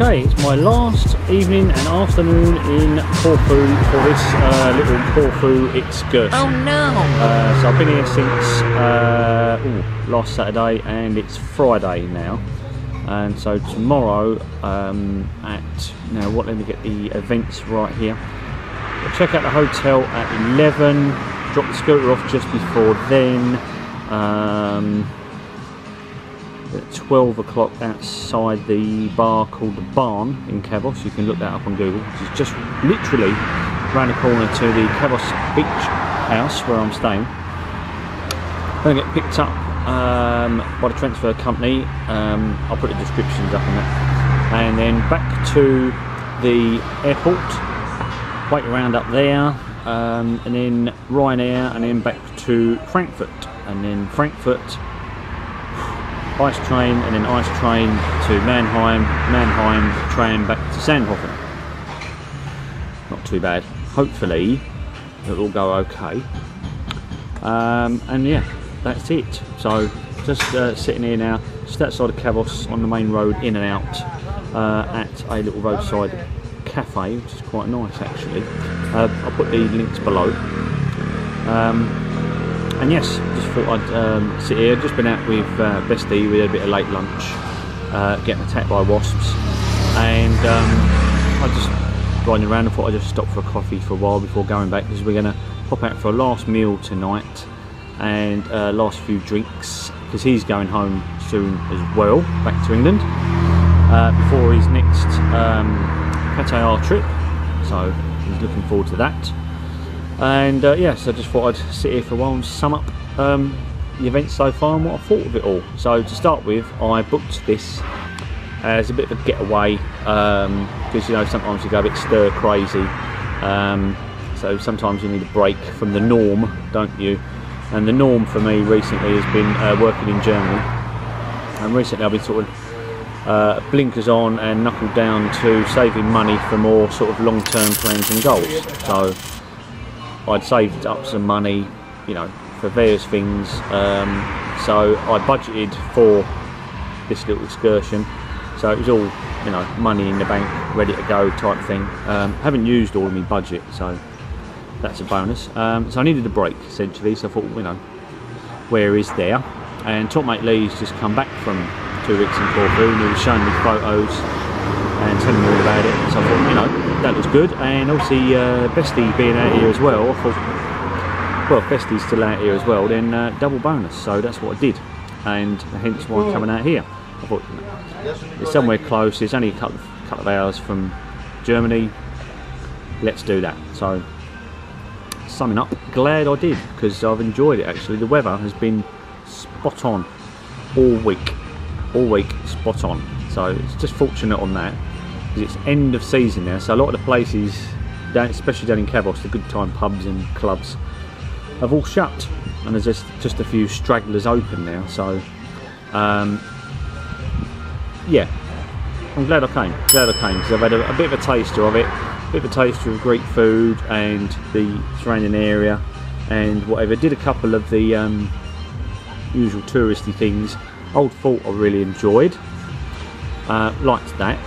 Okay, it's my last evening and afternoon in Corfu for this little Corfu excursion. Oh no! So I've been here since last Saturday and it's Friday now. And so tomorrow let me get the events right here. We'll check out the hotel at 11, drop the scooter off just before then. At 12 o'clock outside the bar called the Barn in Cavos. You can look that up on Google, which is just literally round the corner to the Cavos beach house where I'm staying. Then I get picked up by the transfer company. I'll put the descriptions up on that. And then back to the airport, wait around up there, and then Ryanair, and then back to Frankfurt, and then Frankfurt ice train, and then ice train to Mannheim, train back to Sandhofen. Not too bad. Hopefully it'll all go okay. And yeah, that's it. So just sitting here now, just outside of Cavos on the main road, in and out, at a little roadside cafe, which is quite nice actually. I'll put the links below. And yes, just thought I'd sit here. Just been out with Bestie. We had a bit of late lunch, getting attacked by wasps, and I just riding around. I thought I'd just stop for a coffee for a while before going back, because we're going to pop out for a last meal tonight and last few drinks, because he's going home soon as well, back to England, before his next Qatar trip. So he's looking forward to that. And yes, I just thought I'd sit here for a while and sum up the events so far and what I thought of it all. So to start with, I booked this as a bit of a getaway, because you know, sometimes you go a bit stir crazy, so sometimes you need a break from the norm, don't you? And the norm for me recently has been working in Germany, and recently I've been sort of blinkers on and knuckled down to saving money for more sort of long-term plans and goals. So I'd saved up some money, you know, for various things, so I budgeted for this little excursion, so it was all, you know, money in the bank, ready to go type thing. Haven't used all of my budget, so that's a bonus. So I needed a break essentially, so I thought, you know, where is there? And top mate Lee's just come back from 2 weeks in Corfu, and he was showing me photos and telling me all about it, so I thought, you know, that was good. And obviously Bestie being out here as well, I thought, well, if Bestie's still out here as well, then double bonus. So that's what I did, and hence why I'm coming out here. I thought, you know, it's somewhere close, it's only a couple of hours from Germany, let's do that. So summing up, glad I did, because I've enjoyed it actually. The weather has been spot on all week, spot on. So it's just fortunate on that, because it's end of season now, so a lot of the places, especially down in Cavos, the good time pubs and clubs, have all shut, and there's just a few stragglers open now. So yeah, I'm glad I came, because I've had a bit of a taster of it, a bit of a taster of Greek food and the surrounding area and whatever. Did a couple of the usual touristy things. Old Fort I really enjoyed, liked that.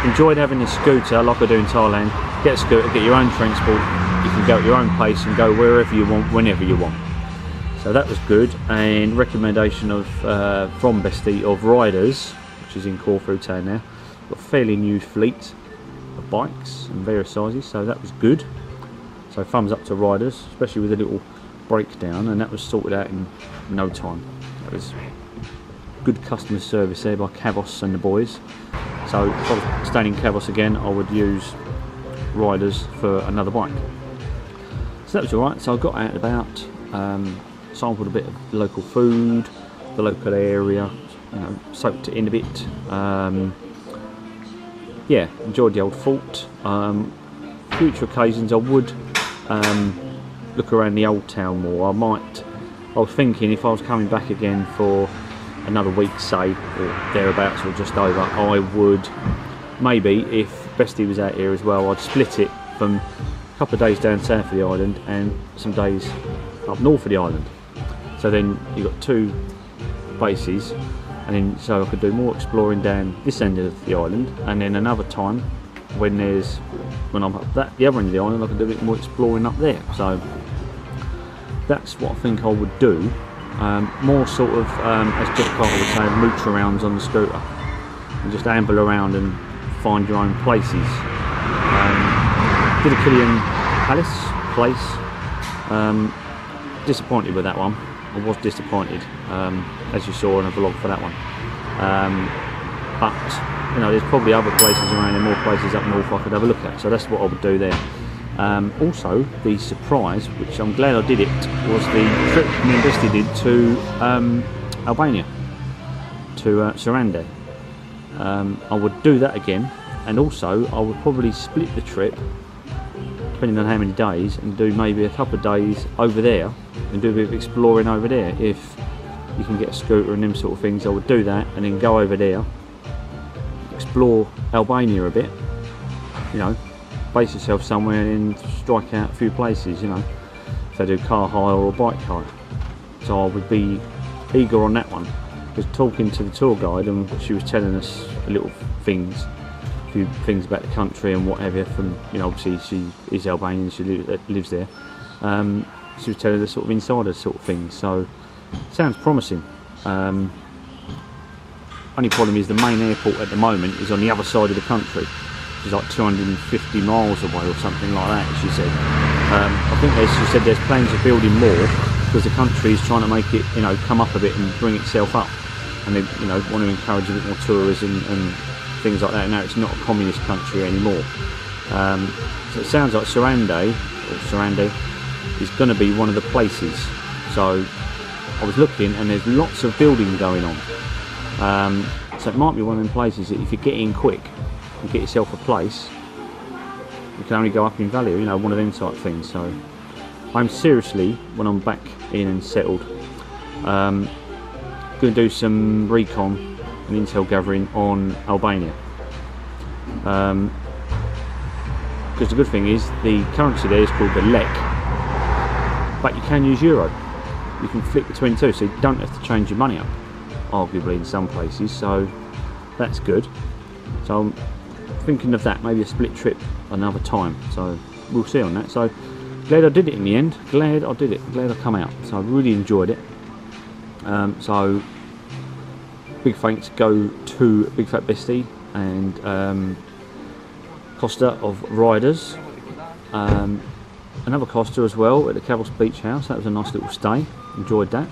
Enjoyed having a scooter like I do in Thailand. Get a scooter, get your own transport, you can go at your own pace and go wherever you want, whenever you want. So that was good. And recommendation of from Bestie of Riders, which is in Corfu town now. Got a fairly new fleet of bikes in various sizes, so that was good. So thumbs up to Riders, especially with a little breakdown, and that was sorted out in no time. That was good customer service there by Cavos and the boys. So if I was staying in Cavos again, I would use Riders for another bike. So that was alright. So I got out and about, sampled a bit of local food, the local area, you know, soaked it in a bit. Yeah, enjoyed the Old Fort. Future occasions I would look around the old town more. I was thinking if I was coming back again for another week, say, or thereabouts, or just over, I would maybe, if Bestie was out here as well, I'd split it from a couple of days down south of the island and some days up north of the island. So then you've got two bases, and then so I could do more exploring down this end of the island, and then another time when I'm up the other end of the island, I could do a bit more exploring up there. So that's what I think I would do. More sort of, as Jeff Carter would say, mooch arounds on the scooter and just amble around and find your own places. Did a Killian Palace place. Disappointed with that one. I was disappointed, as you saw in a vlog for that one. But you know, there's probably other places around and more places up north I could have a look at. So that's what I would do there. Also, the surprise, which I'm glad I did it, was the trip me and Bestie did to Albania, to Sarande. I would do that again, and also I would probably split the trip, depending on how many days, and do maybe a couple of days over there and do a bit of exploring over there. If you can get a scooter and them sort of things, I would do that and then go over there, explore Albania a bit, you know, base yourself somewhere and then strike out a few places, you know, if I do car hire or bike hire. So I would be eager on that one, because talking to the tour guide, and she was telling us a little things, a few things about the country and what have you, from, you know, obviously she is Albanian, she lives there. She was telling us sort of insider sort of things, so sounds promising. Only problem is the main airport at the moment is on the other side of the country. It's like 250 miles away or something like that, she said. I think she said there's plans of building more, because the country is trying to make it, you know, come up a bit and bring itself up, and they, you know, want to encourage a bit more tourism and things like that. Now it's not a communist country anymore. So it sounds like Sarande is going to be one of the places. So I was looking, and there's lots of building going on. So it might be one of them places that if you get in quick and get yourself a place, you can only go up in value, you know, one of them type things. So I'm seriously, when I'm back in and settled, going to do some recon and intel gathering on Albania. Because the good thing is the currency there is called the lek, but you can use euro. You can flick between two, so you don't have to change your money up, arguably in some places, so that's good. So I'm thinking of that, maybe a split trip another time, so we'll see on that. So glad I did it in the end, glad I did it, glad I come out, so I really enjoyed it. So big thanks go to Big Fat Bestie and Costa of Riders, another Costa as well at the Cavos Beach House. That was a nice little stay, enjoyed that.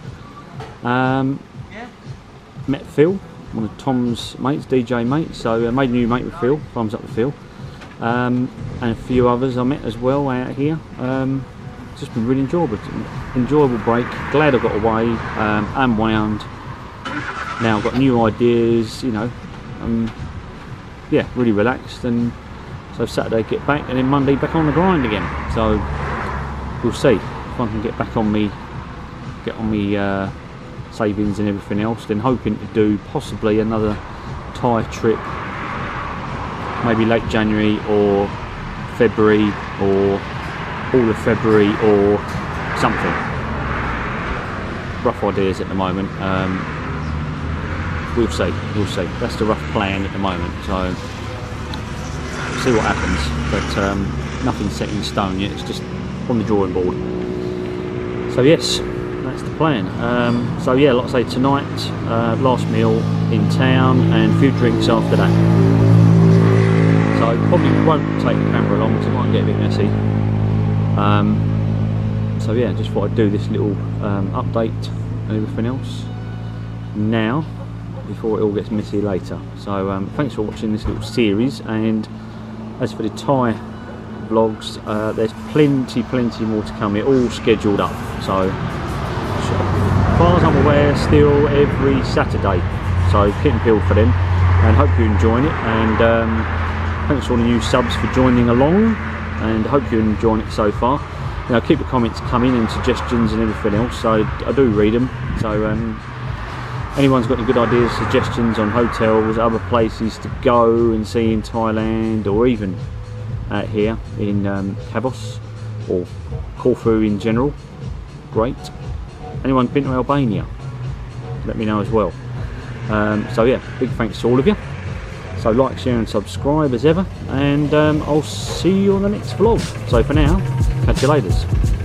Met Phil, one of Tom's mates, DJ mates, so I made a new mate with Phil, thumbs up to Phil, and a few others I met as well out here. Just been really enjoyable break, glad I got away, unwound, now I've got new ideas, you know, yeah, really relaxed. And so Saturday get back, and then Monday back on the grind again. So we'll see if I can get back on me, savings and everything else. Then hoping to do possibly another Thai trip, maybe late January or February or all of February or something. Rough ideas at the moment. We'll see. That's the rough plan at the moment. So see what happens, but nothing's set in stone yet. It's just on the drawing board. So yes, that's the plan. So yeah, like I say, tonight last meal in town and a few drinks after that. So I probably won't take the camera along because it might get a bit messy. So yeah, just thought I'd do this little update and everything else now before it all gets messy later. So thanks for watching this little series, and as for the Thai vlogs, there's plenty more to come. They're all scheduled up, so as far as I'm aware, still every Saturday, so keep them peeled for them, and hope you're enjoying it. And thanks to all the new subs for joining along, and hope you're enjoying it so far. You know, keep the comments coming and suggestions and everything else, so I do read them. So anyone's got any good ideas, suggestions on hotels, other places to go and see in Thailand, or even out here in Kavos or Corfu in general, great. Anyone been to Albania? Let me know as well. So yeah, big thanks to all of you. So like, share and subscribe as ever, and I'll see you on the next vlog. So for now, catch you later.